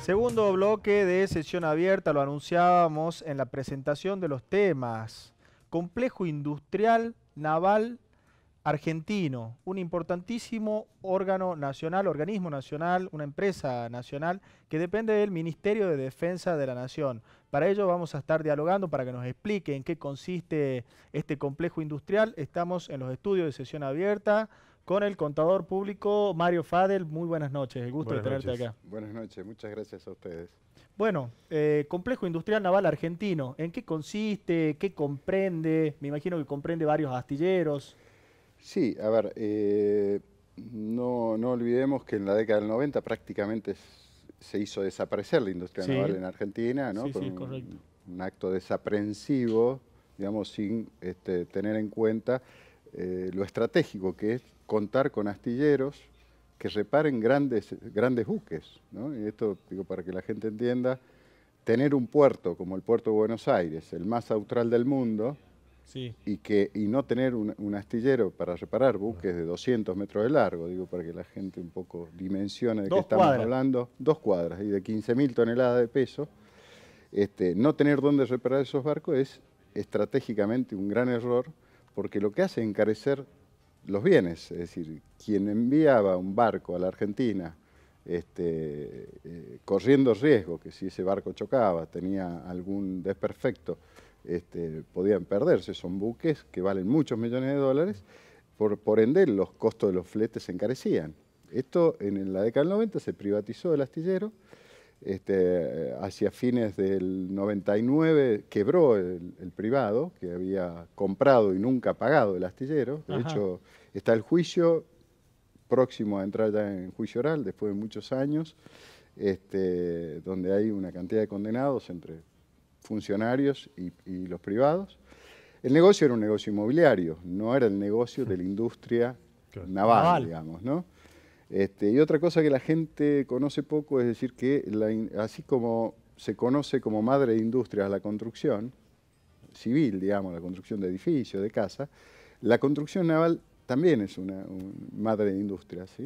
Segundo bloque de sesión abierta, lo anunciábamos en la presentación de los temas. Complejo industrial naval argentino, un importantísimo órgano nacional, organismo nacional, una empresa nacional que depende del Ministerio de Defensa de la Nación. Para ello vamos a estar dialogando para que nos explique en qué consiste este complejo industrial. Estamos en los estudios de sesión abierta con el contador público Mario Fadel. Muy buenas noches, el gusto de Buenas tenerte noches. acá. Buenas noches, muchas gracias a ustedes. Bueno, complejo industrial naval argentino, ¿en qué consiste? ¿Qué comprende? Me imagino que comprende varios astilleros. Sí, a ver, no olvidemos que en la década del 90 prácticamente se hizo desaparecer la industria Sí, naval en Argentina, ¿no? sí, Con sí, correcto. un acto desaprensivo, digamos, sin tener en cuenta lo estratégico que es contar con astilleros que reparen grandes buques, ¿no? Y esto, digo, para que la gente entienda, tener un puerto como el puerto de Buenos Aires, el más austral del mundo, Sí. y no tener un astillero para reparar buques de 200 metros de largo, digo, para que la gente un poco dimensione de qué Dos estamos cuadras. hablando, 2 cuadras y de 15.000 toneladas de peso, no tener dónde reparar esos barcos es estratégicamente un gran error, porque lo que hace es encarecer los bienes, es decir, quien enviaba un barco a la Argentina corriendo riesgo, que si ese barco chocaba, tenía algún desperfecto, podían perderse. Son buques que valen muchos millones de dólares, por ende los costos de los fletes se encarecían. Esto en la década del 90 se privatizó el astillero, hacia fines del 99 quebró el privado, que había comprado y nunca pagado el astillero. De Ajá. hecho, está el juicio, próximo a entrar ya en juicio oral, después de muchos años, donde hay una cantidad de condenados entre funcionarios y los privados. El negocio era un negocio inmobiliario, no era el negocio de la industria Claro. naval, digamos, ¿no? Y otra cosa que la gente conoce poco es decir que así como se conoce como madre de industria la construcción civil, digamos, la construcción de edificios, de casas, la construcción naval también es una madre de industria, ¿sí?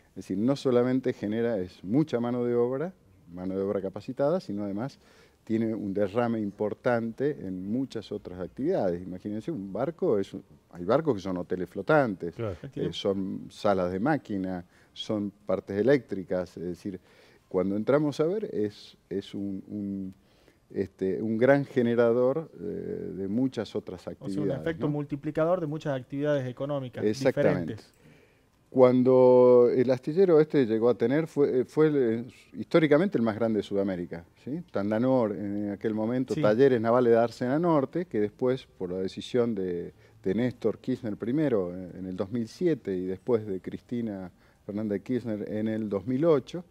Es decir, no solamente genera mucha mano de obra capacitada, sino además tiene un derrame importante en muchas otras actividades. Imagínense, hay barcos que son hoteles flotantes, Claro. son salas de máquina, son partes eléctricas, es decir, cuando entramos a ver es un gran generador de muchas otras O sea, un actividades, efecto ¿no? multiplicador de muchas actividades económicas Exactamente. diferentes. Cuando el astillero llegó a tener, fue históricamente el más grande de Sudamérica, ¿sí? Tandanor en aquel momento, Sí. Talleres Navales de Arsena Norte, que después, por la decisión de Néstor Kirchner primero en el 2007 y después de Cristina Fernández de Kirchner en el 2008,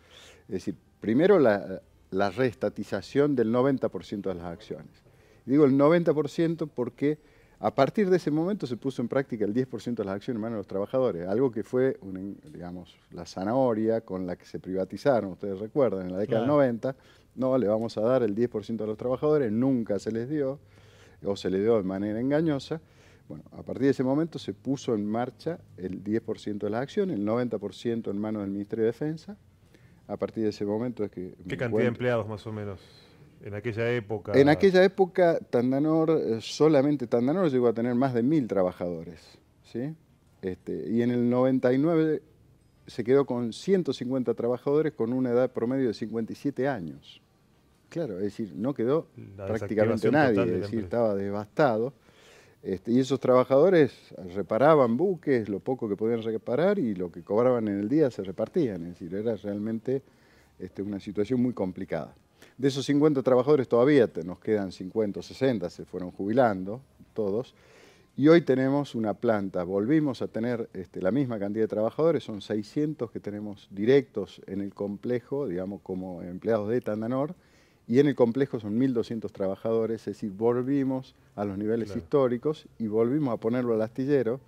es decir, primero la reestatización del 90% de las acciones. Digo el 90% porque a partir de ese momento se puso en práctica el 10% de las acciones en manos de los trabajadores, algo que fue, digamos, la zanahoria con la que se privatizaron, ustedes recuerdan, en la década del Claro. 90, no, le vamos a dar el 10% a los trabajadores, nunca se les dio, o se les dio de manera engañosa. Bueno, a partir de ese momento se puso en marcha el 10% de las acciones, el 90% en manos del Ministerio de Defensa. A partir de ese momento es que ¿Qué cantidad de empleados más o menos en aquella época? En aquella época, solamente Tandanor llegó a tener más de 1.000 trabajadores, ¿sí? Y en el 99 se quedó con 150 trabajadores con una edad promedio de 57 años. Claro, es decir, no quedó La prácticamente desactivación nadie, total de es la decir, empresa. estaba devastado. Y esos trabajadores reparaban buques, lo poco que podían reparar y lo que cobraban en el día se repartían, es decir, era realmente una situación muy complicada. De esos 50 trabajadores todavía nos quedan 50 o 60, se fueron jubilando todos, y hoy tenemos una planta, volvimos a tener la misma cantidad de trabajadores, son 600 que tenemos directos en el complejo, digamos como empleados de Tandanor, y en el complejo son 1.200 trabajadores, es decir, volvimos a los niveles Claro. históricos y volvimos a ponerlo al astillero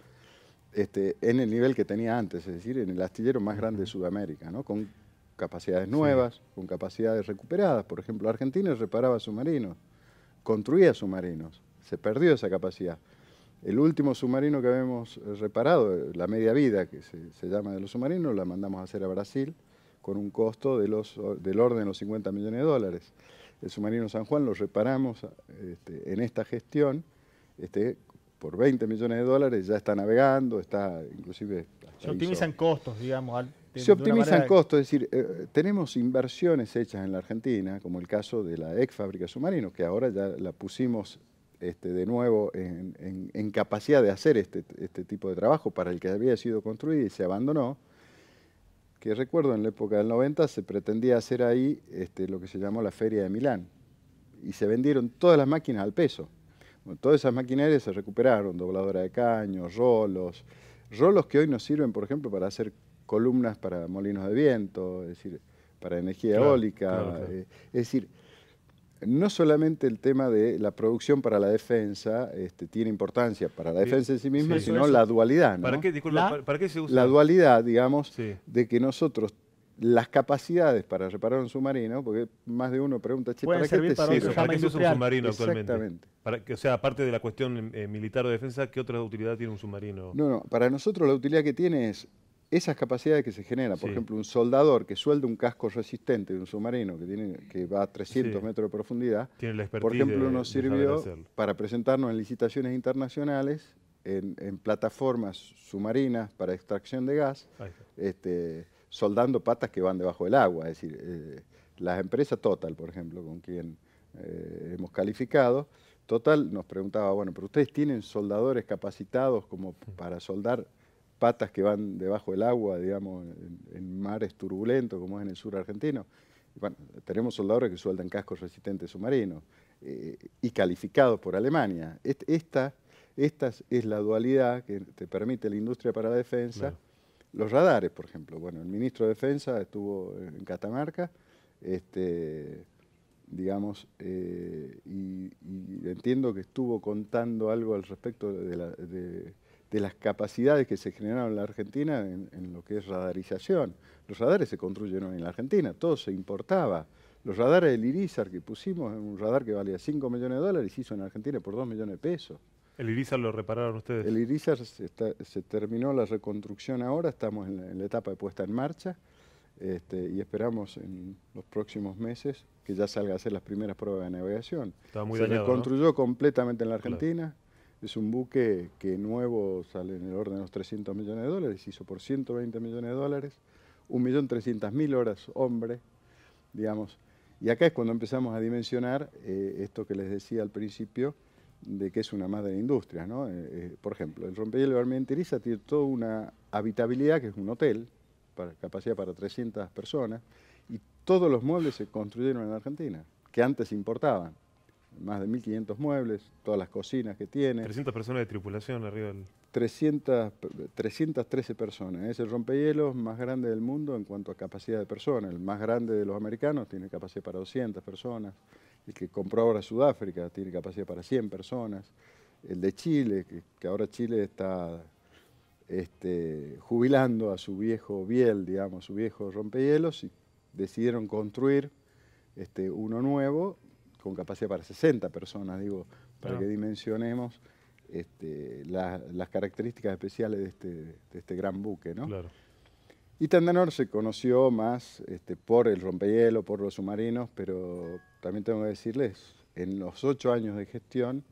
en el nivel que tenía antes, es decir, en el astillero más grande de Sudamérica, ¿no? Con capacidades nuevas, con capacidades recuperadas. Por ejemplo, Argentina reparaba submarinos, construía submarinos, se perdió esa capacidad. El último submarino que habíamos reparado, la media vida que se llama de los submarinos, la mandamos a hacer a Brasil con un costo del orden de los 50 millones de dólares. El submarino San Juan lo reparamos en esta gestión, por 20 millones de dólares, ya está navegando, está inclusive... Se optimizan costos, digamos. Se optimizan costos, es decir, tenemos inversiones hechas en la Argentina, como el caso de la ex fábrica de submarinos, que ahora ya la pusimos de nuevo en capacidad de hacer este tipo de trabajo para el que había sido construida y se abandonó, que recuerdo en la época del 90 se pretendía hacer ahí lo que se llamó la Feria de Milán, y se vendieron todas las máquinas al peso. Bueno, todas esas maquinarias se recuperaron, dobladora de caños, rolos que hoy nos sirven, por ejemplo, para hacer columnas para molinos de viento, es decir, para energía eólica. Es decir, no solamente el tema de la producción para la defensa tiene importancia para la defensa en sí misma, sino la dualidad, ¿no? ¿Para qué, disculpa, ¿para qué se usa? La dualidad, digamos, de que nosotros las capacidades para reparar un submarino, porque más de uno pregunta, che, ¿para qué te sirve? ¿Para qué se usa un submarino actualmente? Exactamente. O sea, aparte de la cuestión militar o de defensa, ¿qué otra utilidad tiene un submarino? No, para nosotros la utilidad que tiene es esas capacidades que se generan. Por ejemplo, un soldador que suelda un casco resistente de un submarino que va a 300 metros de profundidad, tiene la expertise, por ejemplo, nos sirvió para presentarnos en licitaciones internacionales en plataformas submarinas para extracción de gas, soldando patas que van debajo del agua. Es decir, las empresas Total, por ejemplo, con quien hemos calificado, Total nos preguntaba, bueno, pero ustedes tienen soldadores capacitados como para soldar patas que van debajo del agua, digamos, en mares turbulentos, como es en el sur argentino. Y bueno, tenemos soldadores que sueldan cascos resistentes submarinos y calificados por Alemania. Esta es la dualidad que te permite la industria para la defensa. Claro. Los radares, por ejemplo. Bueno, el ministro de Defensa estuvo en Catamarca, digamos, y entiendo que estuvo contando algo al respecto de las capacidades que se generaron en la Argentina en lo que es radarización. Los radares se construyeron en la Argentina, todo se importaba. Los radares del Irizar que pusimos, un radar que valía 5 millones de dólares, se hizo en Argentina por 2 millones de pesos. ¿El Irizar lo repararon ustedes? El Irizar se terminó la reconstrucción ahora, estamos en la etapa de puesta en marcha y esperamos en los próximos meses que ya salga a hacer las primeras pruebas de navegación. Estaba muy se dañado, reconstruyó completamente en la Argentina. Claro. Es un buque que nuevo sale en el orden de los 300 millones de dólares, se hizo por 120 millones de dólares, 1.300.000 horas hombre, digamos. Y acá es cuando empezamos a dimensionar esto que les decía al principio, de que es una madre industria, ¿no? Por ejemplo, el Rompehielo de Armenteriza tiene toda una habitabilidad, que es un hotel, para capacidad para 300 personas, y todos los muebles se construyeron en Argentina, que antes importaban. Más de 1.500 muebles, todas las cocinas que tiene. 300 personas de tripulación arriba del... 313 personas. Es el rompehielos más grande del mundo en cuanto a capacidad de personas. El más grande de los americanos tiene capacidad para 200 personas. El que compró ahora Sudáfrica tiene capacidad para 100 personas. El de Chile, que ahora Chile está jubilando a su viejo Biel, digamos, su viejo rompehielos, y decidieron construir uno nuevo con capacidad para 60 personas, digo, para que dimensionemos las características especiales de este gran buque, ¿no? Claro. Y Tandanor se conoció más por el rompehielo, por los submarinos, pero también tengo que decirles, en los 8 años de gestión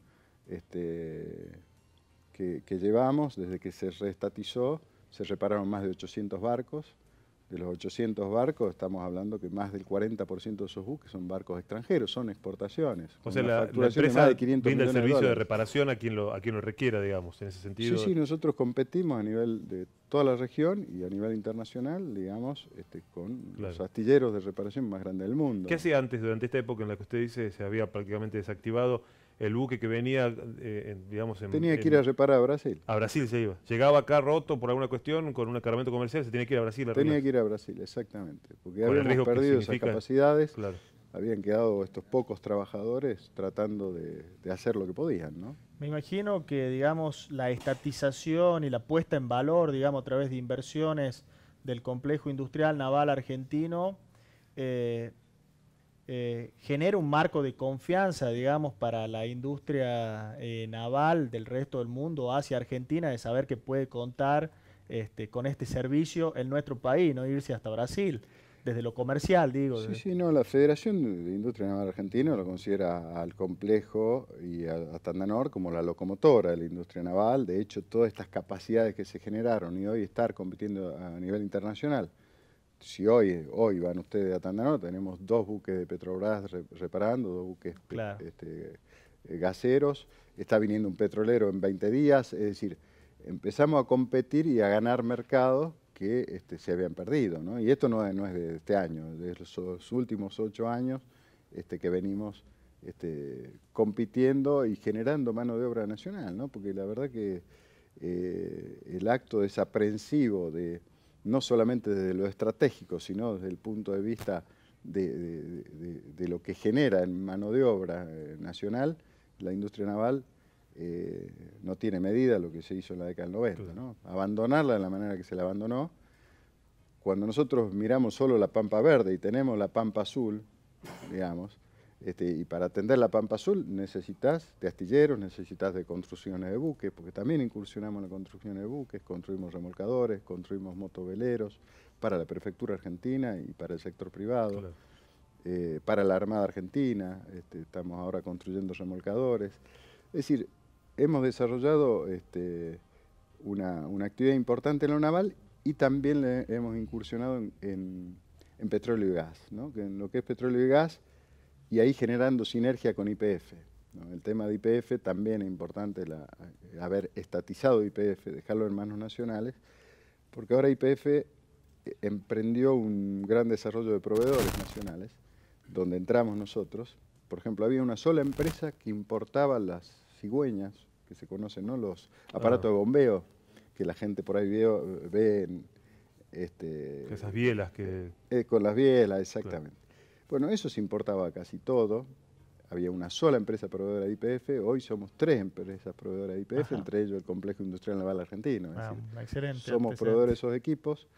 que llevamos, desde que se reestatizó, se repararon más de 800 barcos. De los 800 barcos, estamos hablando que más del 40% de esos buques son barcos extranjeros, son exportaciones. O sea, la empresa brinda el servicio de reparación a quien lo requiera, digamos, en ese sentido. Sí, nosotros competimos a nivel de toda la región y a nivel internacional, digamos, con los astilleros de reparación más grandes del mundo. ¿Qué hacía antes, durante esta época en la que usted dice se había prácticamente desactivado el buque que venía, digamos... Tenía que ir a reparar a Brasil. A Brasil se iba. Llegaba acá roto por alguna cuestión, con un cargamento comercial, se tenía que ir a Brasil. Tenía que ir a Brasil, exactamente. Porque habíamos perdido esas capacidades, habían quedado estos pocos trabajadores tratando de hacer lo que podían, ¿no? Me imagino que, digamos, la estatización y la puesta en valor, digamos, a través de inversiones del complejo industrial naval argentino, genera un marco de confianza, digamos, para la industria naval del resto del mundo hacia Argentina, de saber que puede contar con este servicio en nuestro país, no irse hasta Brasil. desde lo comercial, digo. Sí, sí, no, la Federación de Industria Naval Argentina lo considera al complejo y a Tandanor como la locomotora de la industria naval. De hecho, todas estas capacidades que se generaron y hoy estar compitiendo a nivel internacional. Si hoy van ustedes a Tandanor, tenemos 2 buques de Petrobras reparando, 2 buques Claro. gaseros, está viniendo un petrolero en 20 días, es decir, empezamos a competir y a ganar mercados que se habían perdido, ¿no? Y esto no es de este año, de los últimos 8 años que venimos compitiendo y generando mano de obra nacional, ¿no? Porque la verdad que el acto desaprensivo de no solamente desde lo estratégico, sino desde el punto de vista de lo que genera en mano de obra nacional, la industria naval no tiene medida lo que se hizo en la década del 90, ¿no? Abandonarla de la manera que se la abandonó. Cuando nosotros miramos solo la pampa verde y tenemos la pampa azul, digamos, y para atender la pampa azul necesitas de astilleros, necesitas de construcciones de buques, porque también incursionamos en la construcción de buques, construimos remolcadores, construimos motoveleros para la prefectura argentina y para el sector privado, claro. Para la Armada Argentina, estamos ahora construyendo remolcadores. Es decir, hemos desarrollado una actividad importante en lo naval y también hemos incursionado en petróleo y gas, ¿no? En lo que es petróleo y gas, y ahí generando sinergia con YPF, ¿no? El tema de YPF también es importante haber estatizado YPF, dejarlo en manos nacionales, porque ahora YPF emprendió un gran desarrollo de proveedores nacionales, donde entramos nosotros. Por ejemplo, había una sola empresa que importaba las cigüeñas, que se conocen, ¿no? Los aparatos de bombeo, que la gente por ahí ve en... esas bielas que... con las bielas, exactamente. Claro. Bueno, eso se importaba casi todo. Había una sola empresa proveedora de YPF, hoy somos 3 empresas proveedoras de YPF, entre ellos el Complejo Industrial Naval Argentino. Es decir, excelente. Somos proveedores de esos equipos.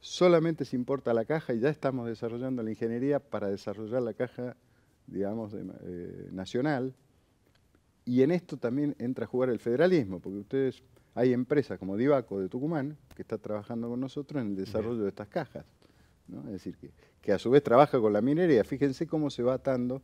Solamente se importa la caja y ya estamos desarrollando la ingeniería para desarrollar la caja, digamos, nacional. Y en esto también entra a jugar el federalismo, porque hay empresas como Divaco de Tucumán que está trabajando con nosotros en el desarrollo de estas cajas, ¿no? Es decir, que a su vez trabaja con la minería. Fíjense cómo se va atando,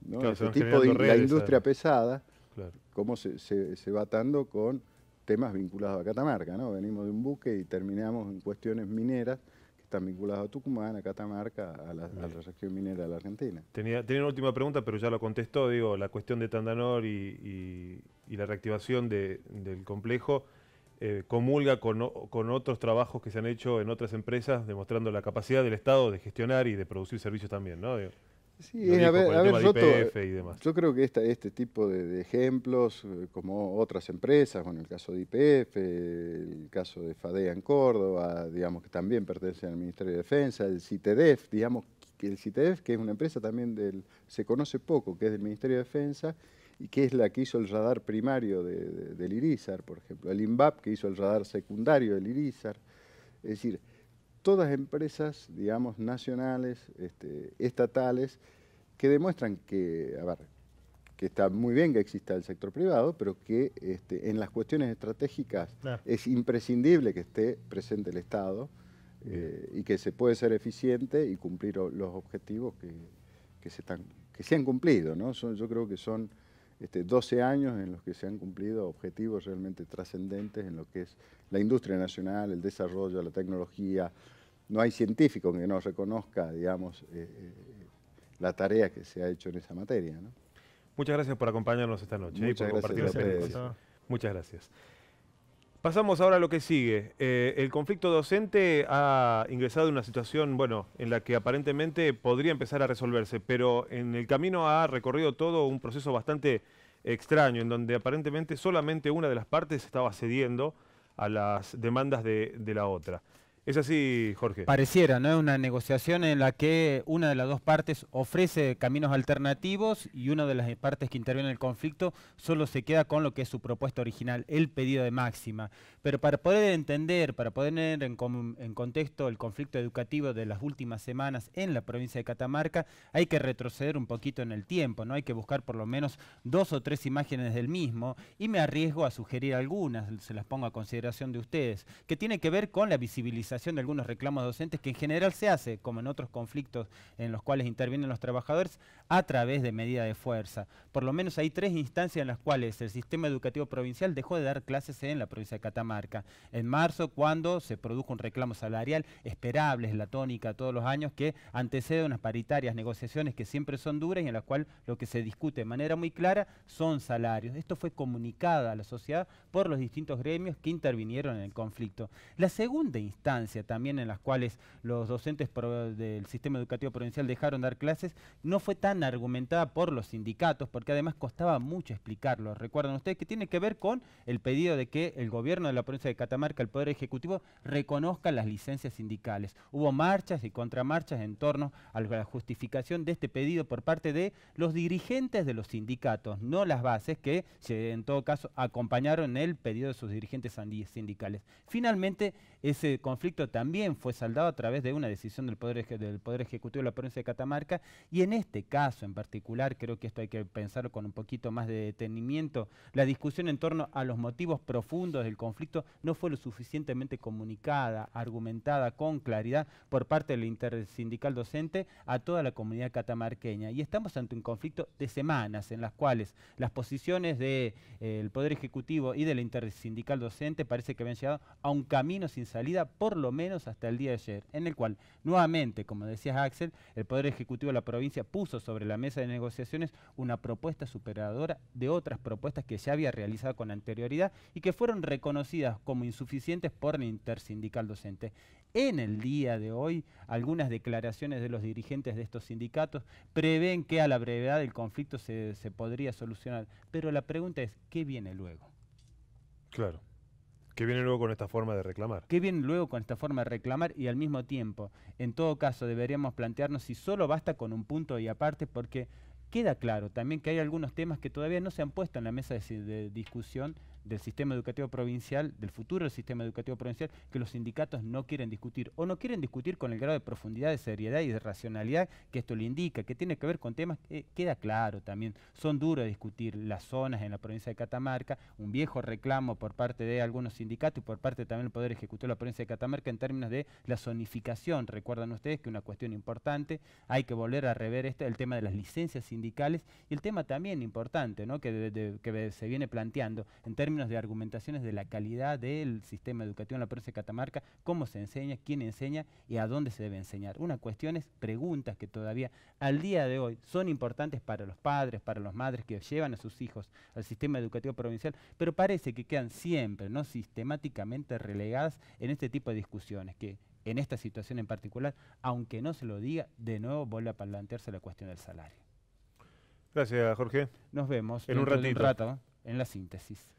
¿no? Claro, este tipo de la industria pesada, claro. Cómo se va atando con temas vinculados a Catamarca, ¿no? Venimos de un buque y terminamos en cuestiones mineras que están vinculadas a Tucumán, a Catamarca, a la región minera de la Argentina. Tenía una última pregunta, pero ya lo contestó, digo, la cuestión de Tandanor y la reactivación del complejo comulga con otros trabajos que se han hecho en otras empresas, demostrando la capacidad del Estado de gestionar y de producir servicios también, ¿no? Sí, yo creo que este tipo de ejemplos, como otras empresas, bueno, el caso de YPF, el caso de FADEA en Córdoba, digamos que también pertenecen al Ministerio de Defensa, el CITEDEF, digamos que el CITEDEF, que es una empresa también se conoce poco, que es del Ministerio de Defensa, y que es la que hizo el radar primario del IRISAR, por ejemplo, el INVAP, que hizo el radar secundario del IRISAR, es decir, todas empresas, digamos, nacionales, estatales, que demuestran que está muy bien que exista el sector privado, pero que en las cuestiones estratégicas es imprescindible que esté presente el Estado y que se puede ser eficiente y cumplir los objetivos que se han cumplido, ¿no? Yo creo que son 12 años en los que se han cumplido objetivos realmente trascendentes en lo que es la industria nacional, el desarrollo, la tecnología. No hay científico que no reconozca, digamos, la tarea que se ha hecho en esa materia, ¿no? Muchas gracias por acompañarnos esta noche y por compartir la experiencia. Muchas gracias. Pasamos ahora a lo que sigue. El conflicto docente ha ingresado en una situación, bueno, en la que aparentemente podría empezar a resolverse, pero en el camino ha recorrido todo un proceso bastante extraño, en donde aparentemente solamente una de las partes estaba cediendo a las demandas de la otra. ¿Es así, Jorge? Pareciera, ¿no? Es una negociación en la que una de las dos partes ofrece caminos alternativos y una de las partes que interviene en el conflicto solo se queda con lo que es su propuesta original, el pedido de máxima. Pero para poder entender, para poner en contexto el conflicto educativo de las últimas semanas en la provincia de Catamarca, hay que retroceder un poquito en el tiempo, ¿no? Hay que buscar por lo menos 2 o 3 imágenes del mismo y me arriesgo a sugerir algunas, se las pongo a consideración de ustedes, que tiene que ver con la visibilización judicialización de algunos reclamos docentes que en general se hace, como en otros conflictos en los cuales intervienen los trabajadores, a través de medida de fuerza. Por lo menos hay 3 instancias en las cuales el sistema educativo provincial dejó de dar clases en la provincia de Catamarca. En marzo, cuando se produjo un reclamo salarial esperable, es la tónica todos los años, que antecede unas paritarias, negociaciones que siempre son duras y en las cuales lo que se discute de manera muy clara son salarios. Esto fue comunicado a la sociedad por los distintos gremios que intervinieron en el conflicto. La segunda instancia también en las cuales los docentes del sistema educativo provincial dejaron de dar clases no fue tan argumentada por los sindicatos, porque además costaba mucho explicarlo. Recuerdan ustedes que tiene que ver con el pedido de que el gobierno de la provincia de Catamarca, el Poder Ejecutivo, reconozca las licencias sindicales. Hubo marchas y contramarchas en torno a la justificación de este pedido por parte de los dirigentes de los sindicatos, no las bases que en todo caso acompañaron el pedido de sus dirigentes sindicales. Finalmente, ese conflicto también fue saldado a través de una decisión del Poder Ejecutivo de la provincia de Catamarca, y en este caso en particular, creo que esto hay que pensarlo con un poquito más de detenimiento, la discusión en torno a los motivos profundos del conflicto no fue lo suficientemente comunicada, argumentada con claridad por parte del intersindical docente a toda la comunidad catamarqueña, y estamos ante un conflicto de semanas en las cuales las posiciones del Poder Ejecutivo y del intersindical docente parece que habían llegado a un camino sin salida, por lo menos hasta el día de ayer, en el cual nuevamente, como decías Axel, el Poder Ejecutivo de la provincia puso sobre la mesa de negociaciones una propuesta superadora de otras propuestas que ya había realizado con anterioridad y que fueron reconocidas como insuficientes por el intersindical docente. En el día de hoy, algunas declaraciones de los dirigentes de estos sindicatos prevén que a la brevedad el conflicto se podría solucionar, pero la pregunta es, ¿qué viene luego? Claro. ¿Qué viene luego con esta forma de reclamar? ¿Qué viene luego con esta forma de reclamar? Y al mismo tiempo, en todo caso, deberíamos plantearnos si solo basta con un punto y aparte, porque queda claro también que hay algunos temas que todavía no se han puesto en la mesa de discusión del sistema educativo provincial, del futuro del sistema educativo provincial, que los sindicatos no quieren discutir, o no quieren discutir con el grado de profundidad, de seriedad y de racionalidad que esto le indica, que tiene que ver con temas que queda claro también, son duros de discutir las zonas en la provincia de Catamarca, un viejo reclamo por parte de algunos sindicatos y por parte también del Poder Ejecutivo de la provincia de Catamarca en términos de la zonificación. Recuerdan ustedes que una cuestión importante, hay que volver a rever el tema de las licencias sindicales y el tema también importante, ¿no?, que se viene planteando en términos de argumentaciones de la calidad del sistema educativo en la provincia de Catamarca, cómo se enseña, quién enseña y a dónde se debe enseñar. Una cuestión es preguntas que todavía al día de hoy son importantes para los padres, para las madres que llevan a sus hijos al sistema educativo provincial, pero parece que quedan siempre, ¿no?, sistemáticamente relegadas en este tipo de discusiones, que en esta situación en particular, aunque no se lo diga, de nuevo vuelve a plantearse la cuestión del salario. Gracias, Jorge. Nos vemos en un ratito. Un rato en la síntesis.